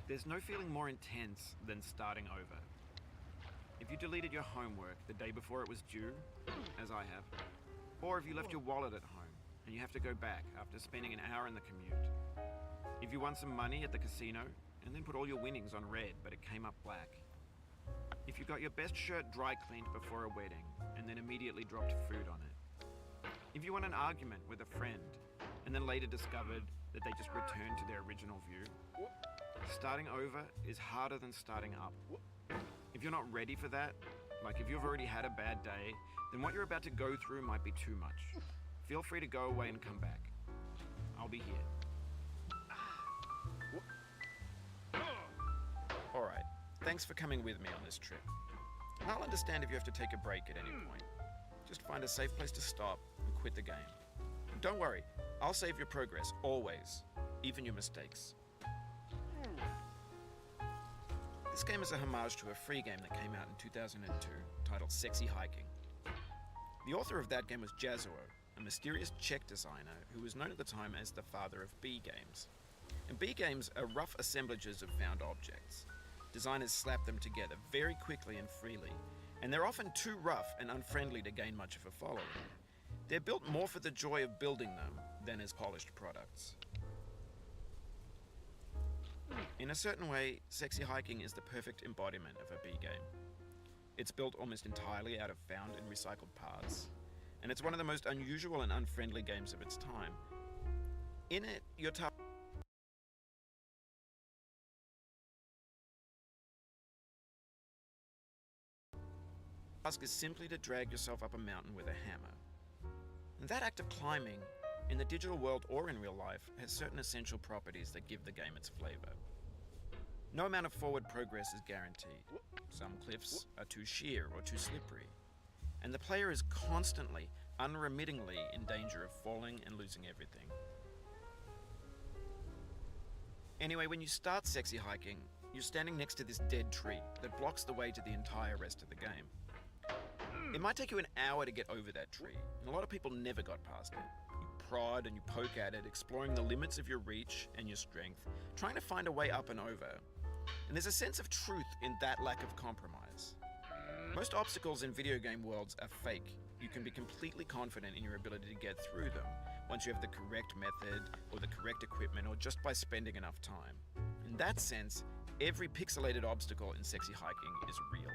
There's no feeling more intense than starting over. If you deleted your homework the day before it was due, as I have, or if you left your wallet at home and you have to go back after spending an hour in the commute. If you won some money at the casino and then put all your winnings on red but it came up black. If you got your best shirt dry cleaned before a wedding and then immediately dropped food on it. If you won an argument with a friend and then later discovered that they just returned to their original view. Starting over is harder than starting up. If you're not ready for that, like if you've already had a bad day, then what you're about to go through might be too much. Feel free to go away and come back. I'll be here. Alright, thanks for coming with me on this trip. I'll understand if you have to take a break at any point. Just find a safe place to stop and quit the game. And don't worry, I'll save your progress, always, even your mistakes. This game is a homage to a free game that came out in 2002 titled Sexy Hiking. The author of that game was Jazzuo, a mysterious Czech designer who was known at the time as the father of B games. And B games are rough assemblages of found objects. Designers slap them together very quickly and freely, and they're often too rough and unfriendly to gain much of a following. They're built more for the joy of building them than as polished products. In a certain way, Sexy Hiking is the perfect embodiment of a B game. It's built almost entirely out of found and recycled parts, and it's one of the most unusual and unfriendly games of its time. In it, your task is simply to drag yourself up a mountain with a hammer. And that act of climbing, in the digital world or in real life, has certain essential properties that give the game its flavor. No amount of forward progress is guaranteed. Some cliffs are too sheer or too slippery, and the player is constantly, unremittingly in danger of falling and losing everything. Anyway, when you start Sexy Hiking, you're standing next to this dead tree that blocks the way to the entire rest of the game. It might take you an hour to get over that tree, and a lot of people never got past it. You prod and you poke at it, exploring the limits of your reach and your strength, trying to find a way up and over. And there's a sense of truth in that lack of compromise. Most obstacles in video game worlds are fake. You can be completely confident in your ability to get through them once you have the correct method or the correct equipment or just by spending enough time. In that sense, every pixelated obstacle in Sexy Hiking is real.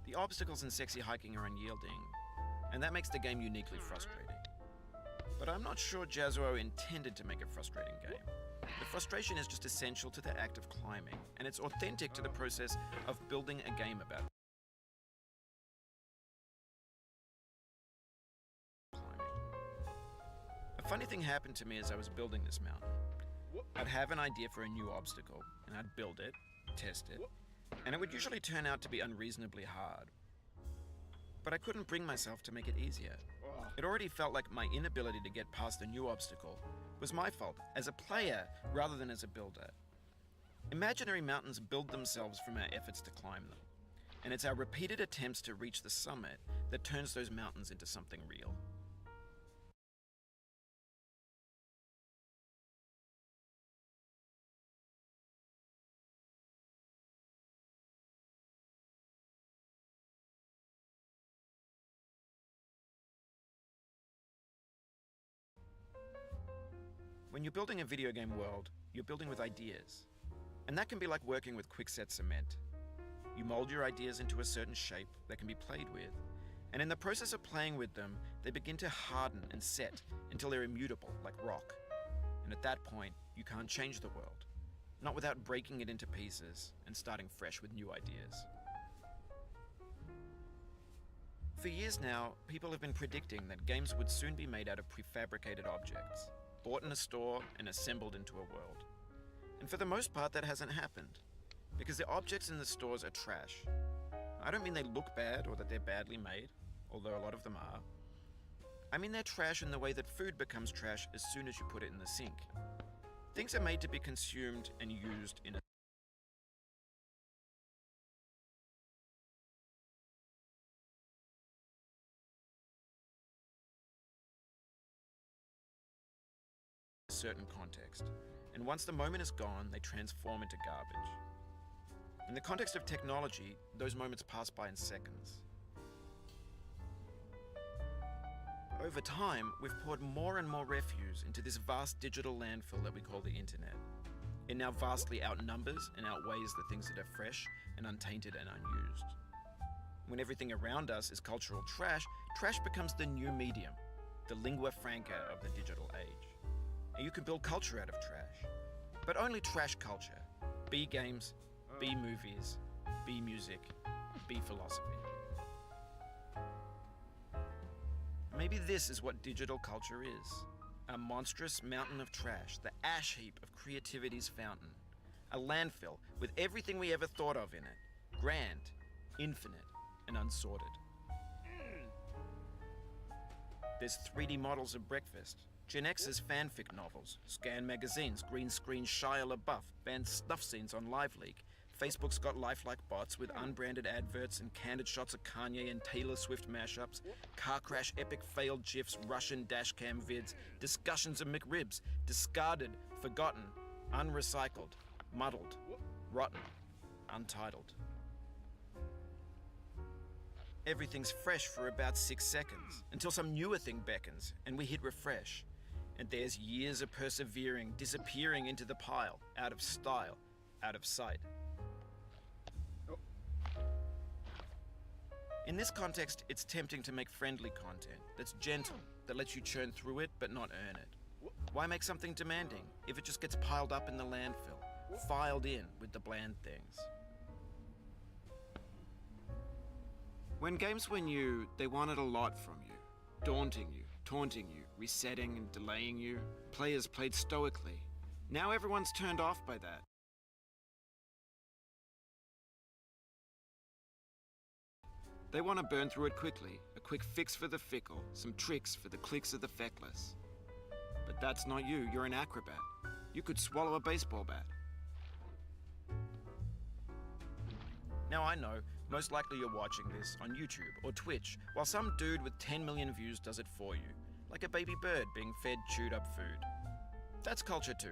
The obstacles in Sexy Hiking are unyielding, and that makes the game uniquely frustrating. But I'm not sure Jazzuo intended to make a frustrating game. The frustration is just essential to the act of climbing, and it's authentic to the process of building a game about climbing. A funny thing happened to me as I was building this mountain. I'd have an idea for a new obstacle, and I'd build it, test it, and it would usually turn out to be unreasonably hard. But I couldn't bring myself to make it easier. It already felt like my inability to get past the new obstacle was my fault as a player rather than as a builder. Imaginary mountains build themselves from our efforts to climb them, and it's our repeated attempts to reach the summit that turns those mountains into something real. When you're building a video game world, you're building with ideas. And that can be like working with quickset cement. You mold your ideas into a certain shape that can be played with, and in the process of playing with them, they begin to harden and set until they're immutable, like rock. And at that point, you can't change the world, not without breaking it into pieces and starting fresh with new ideas. For years now, people have been predicting that games would soon be made out of prefabricated objects, bought in a store and assembled into a world. And for the most part, that hasn't happened, because the objects in the stores are trash. I don't mean they look bad or that they're badly made, although a lot of them are. I mean they're trash in the way that food becomes trash as soon as you put it in the sink. Things are made to be consumed and used in a certain context, and once the moment is gone, they transform into garbage. In the context of technology, those moments pass by in seconds. Over time, we've poured more and more refuse into this vast digital landfill that we call the internet. It now vastly outnumbers and outweighs the things that are fresh and untainted and unused. When everything around us is cultural trash, trash becomes the new medium, the lingua franca of the digital age. And you can build culture out of trash, but only trash culture. Be games, be movies, be music, be philosophy. Maybe this is what digital culture is. A monstrous mountain of trash, the ash heap of creativity's fountain. A landfill with everything we ever thought of in it. Grand, infinite, and unsorted. There's 3D models of breakfast, Gen X's fanfic novels, Scan magazines, green screen Shia LaBeouf, banned snuff scenes on LiveLeak. Facebook's got lifelike bots with unbranded adverts and candid shots of Kanye and Taylor Swift mashups, car crash epic failed GIFs, Russian dashcam vids, discussions of McRibs, discarded, forgotten, unrecycled, muddled, rotten, untitled. Everything's fresh for about 6 seconds, until some newer thing beckons, and we hit refresh. And there's years of persevering, disappearing into the pile, out of style, out of sight. In this context, it's tempting to make friendly content that's gentle, that lets you churn through it but not earn it. Why make something demanding if it just gets piled up in the landfill, filed in with the bland things? When games were new, they wanted a lot from you. Daunting you, taunting you, resetting and delaying you. Players played stoically. Now everyone's turned off by that. They want to burn through it quickly, a quick fix for the fickle, some tricks for the clicks of the feckless. But that's not you, you're an acrobat. You could swallow a baseball bat. Now I know, most likely you're watching this on YouTube or Twitch, while some dude with 10 million views does it for you, like a baby bird being fed chewed up food. That's culture too.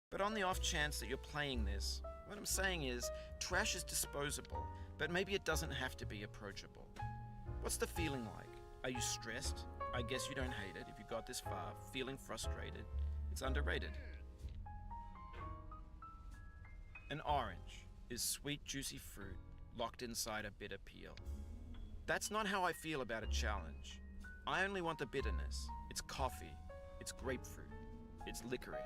But on the off chance that you're playing this, what I'm saying is, trash is disposable, but maybe it doesn't have to be approachable. What's the feeling like? Are you stressed? I guess you don't hate it if you got this far. Feeling frustrated? It's underrated. An orange is sweet, juicy fruit locked inside a bitter peel. That's not how I feel about a challenge. I only want the bitterness. It's coffee. It's grapefruit. It's licorice.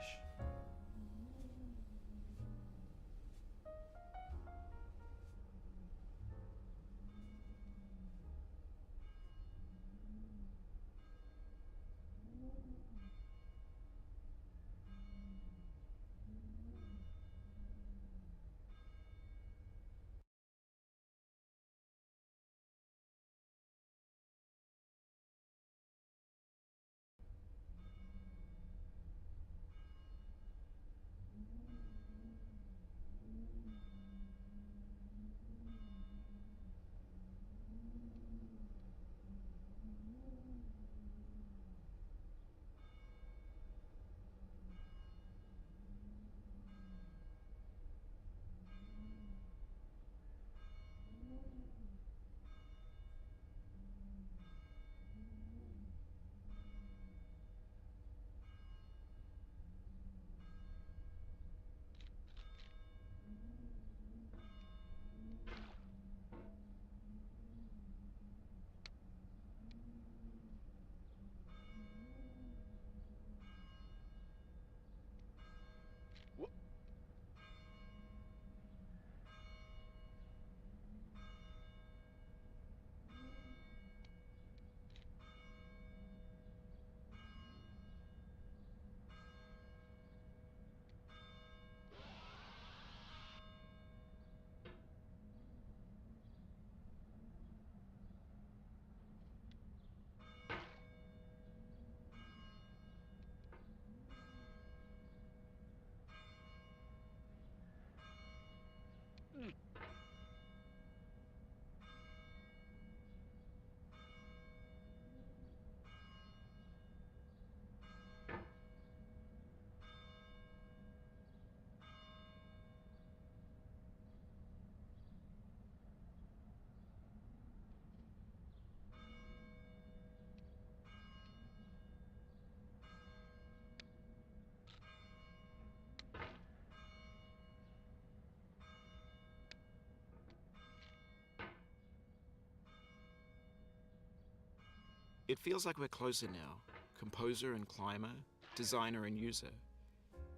It feels like we're closer now. Composer and climber, designer and user.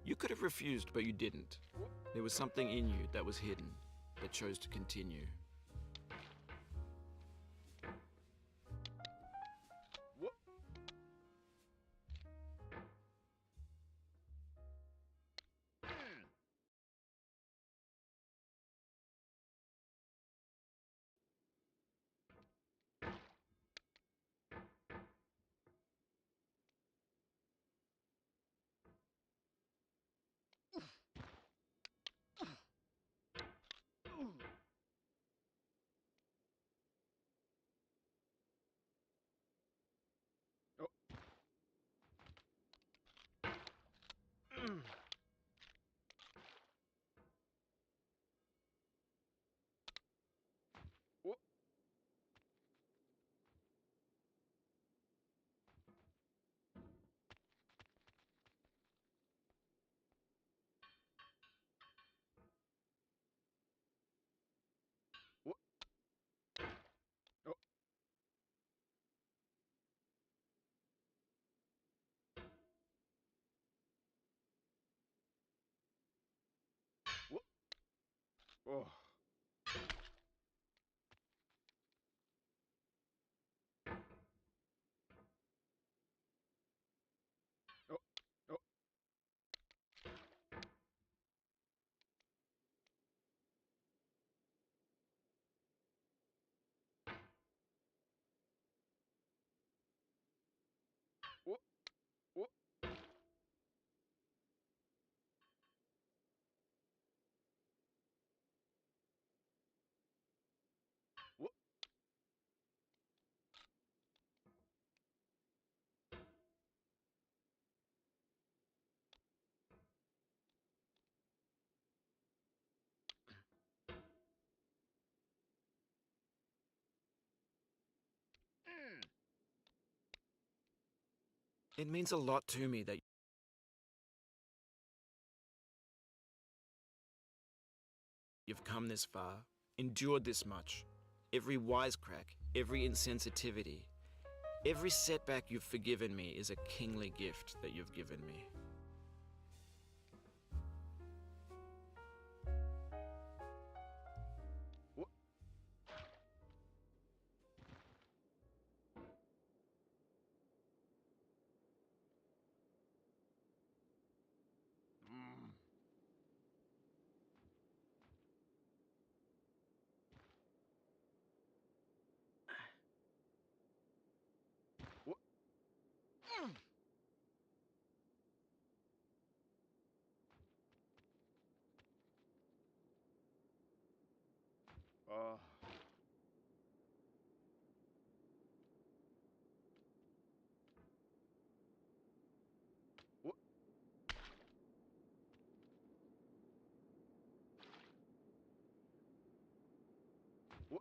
You could have refused, but you didn't. There was something in you that was hidden, that chose to continue. Oh. Oh. Oh. Oh. Oh. Oh. It means a lot to me that you've come this far, endured this much. Every wisecrack, every insensitivity, every setback you've forgiven me is a kingly gift that you've given me. Oh. Mm. Oh. Oh. Oh. Oh.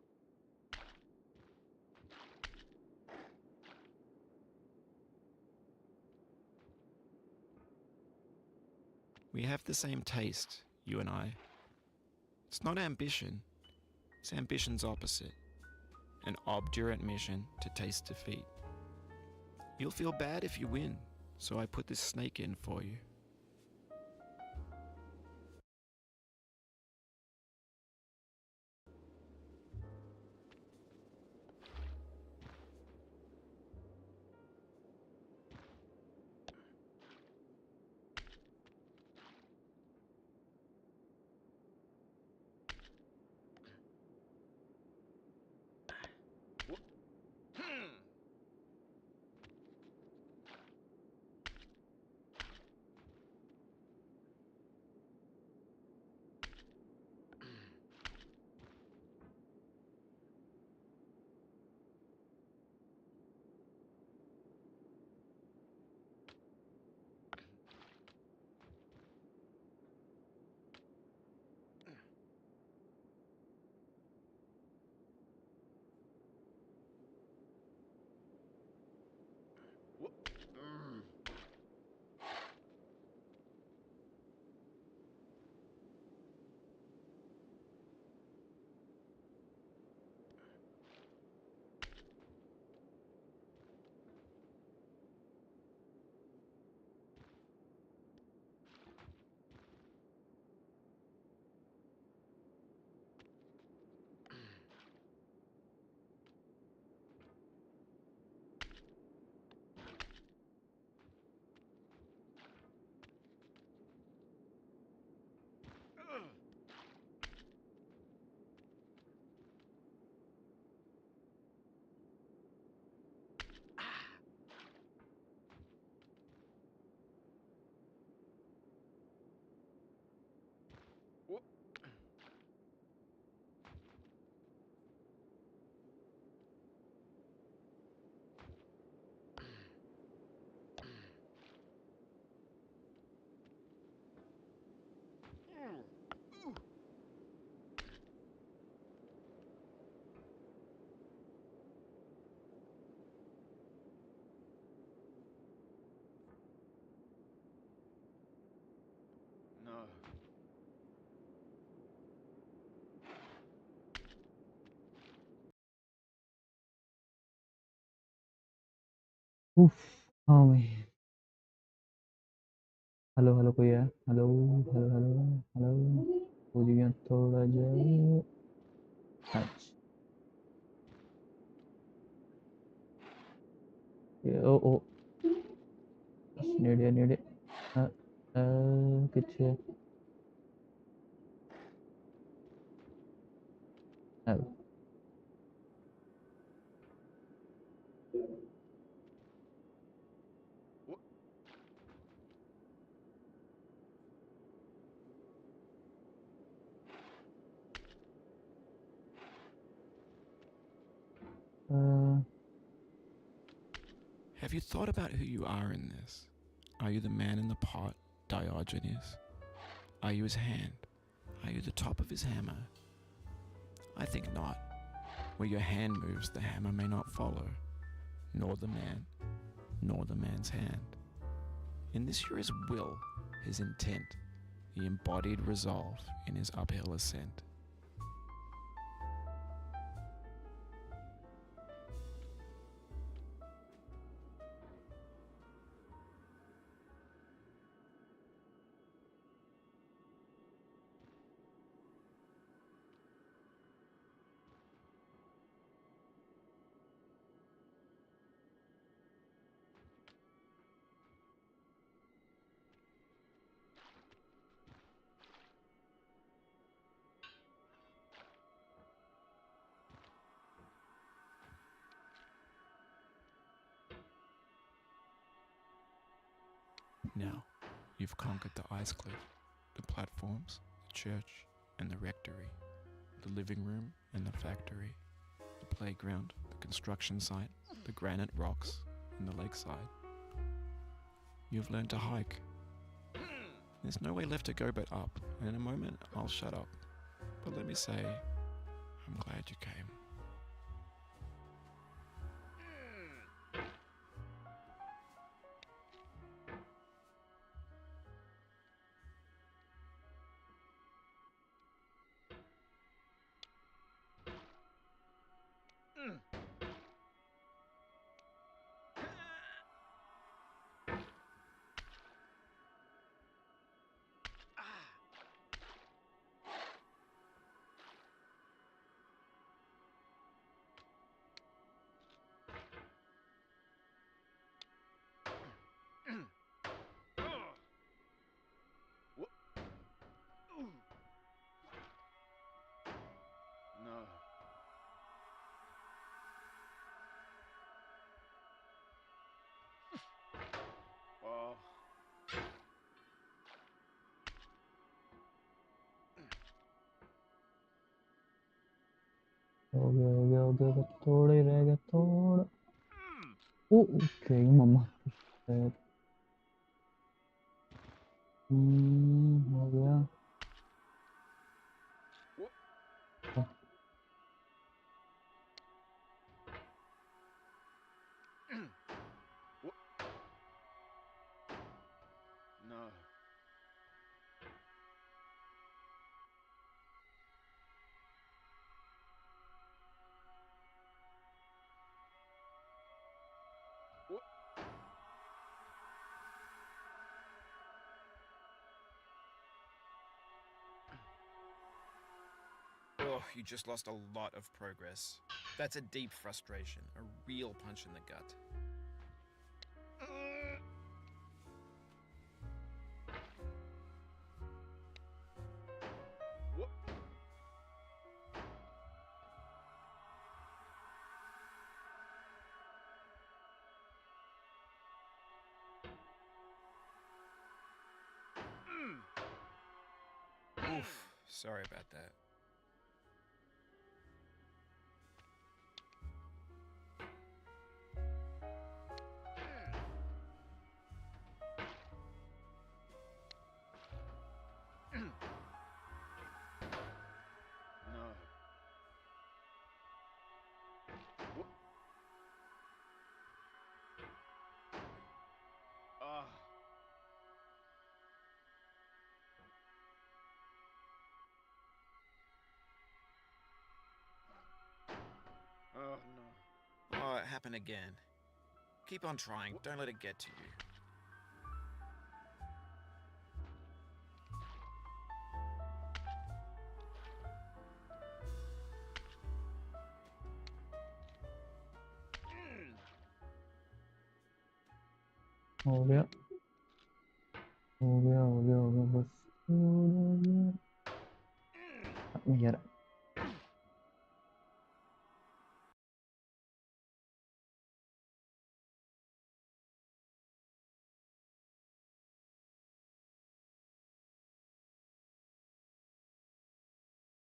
We have the same taste, you and I. It's not ambition, it's ambition's opposite. An obdurate mission to taste defeat. You'll feel bad if you win, so I put this snake in for you. उफ। हाँ भाई। Hello hello कोई है? Hello hello hello hello. कूद गया थोड़ा जा। अच्छा। ओ ओ। नेड़े नेड़े। किथे? What? Have you thought about who you are in this? Are you the man in the pot, Diogenes? Are you his hand? Are you the top of his hammer? I think not. Where your hand moves, the hammer may not follow, nor the man, nor the man's hand. In this you're his will, his intent, the embodied resolve in his uphill ascent. Now, you've conquered the ice cliff, the platforms, the church, and the rectory, the living room and the factory, the playground, the construction site, the granite rocks, and the lakeside. You've learned to hike. There's no way left to go but up, and in a moment I'll shut up. But let me say, I'm glad you came. What? No. Oh. हो गया बस थोड़ा ही रह गया थोड़ा। Okay मम्मा। हो गया। What? What? No. What? Oh, you just lost a lot of progress. That's a deep frustration, a real punch in the gut. What? Oof, sorry about that. No. What? Ah. Oh no. Oh, it happened again. Keep on trying. Don't let it get to you. हो गया हो गया हो गया हो गया बस हो गया यार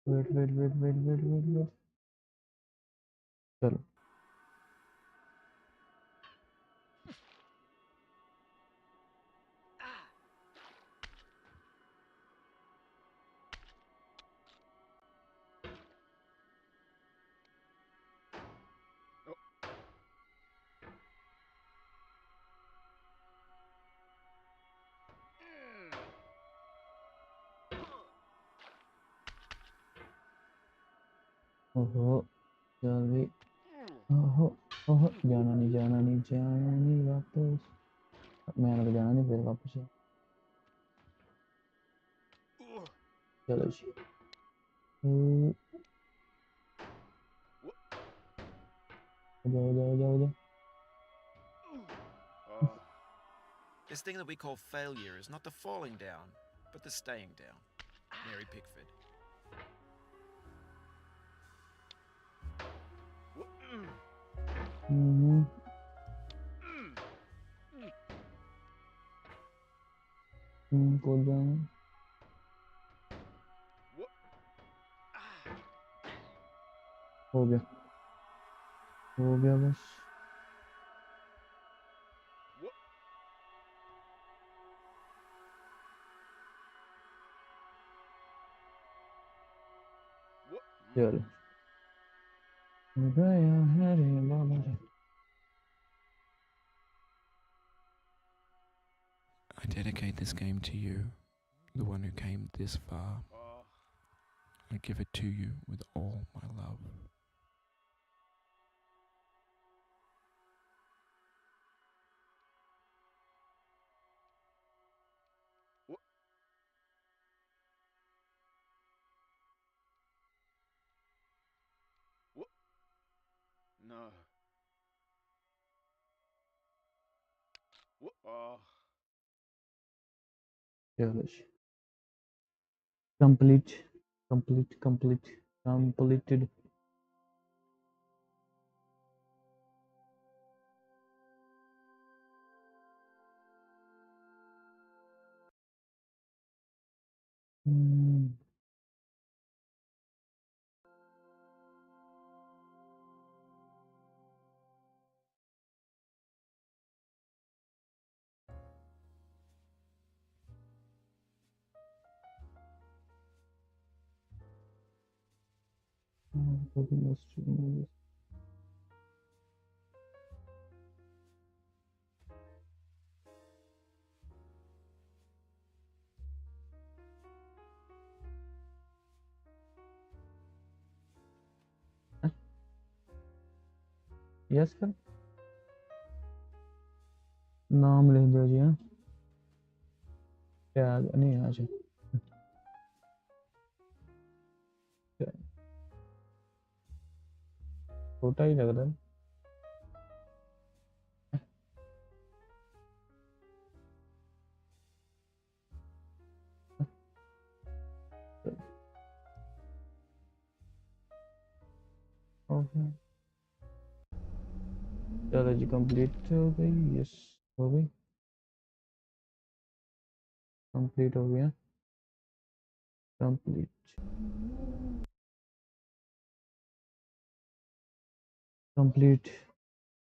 wait wait wait wait wait wait wait चलो ओहो जल्दी ओहो ओहो जाना नहीं जाना नहीं जाना नहीं वापस मैंने तो जाना नहीं फिर वापस चलो जी जाओ जाओ जाओ जाओ This thing that we call failure is not the falling down, but the staying down. Mary Pickford. कूद जाऊँ हो गया बस चलो गया है रे बाबा रे I dedicate this game to you, the one who came this far. I give it to you with all my love. No. चलो जी complete completed यस कर नाम लिख दो जी हाँ टैग नहीं अच्छा छोटा ही लग रहा है ओके चलो जी कंप्लीट हो गई यस हो गई कंप्लीट हो गया कंप्लीट कंप्लीट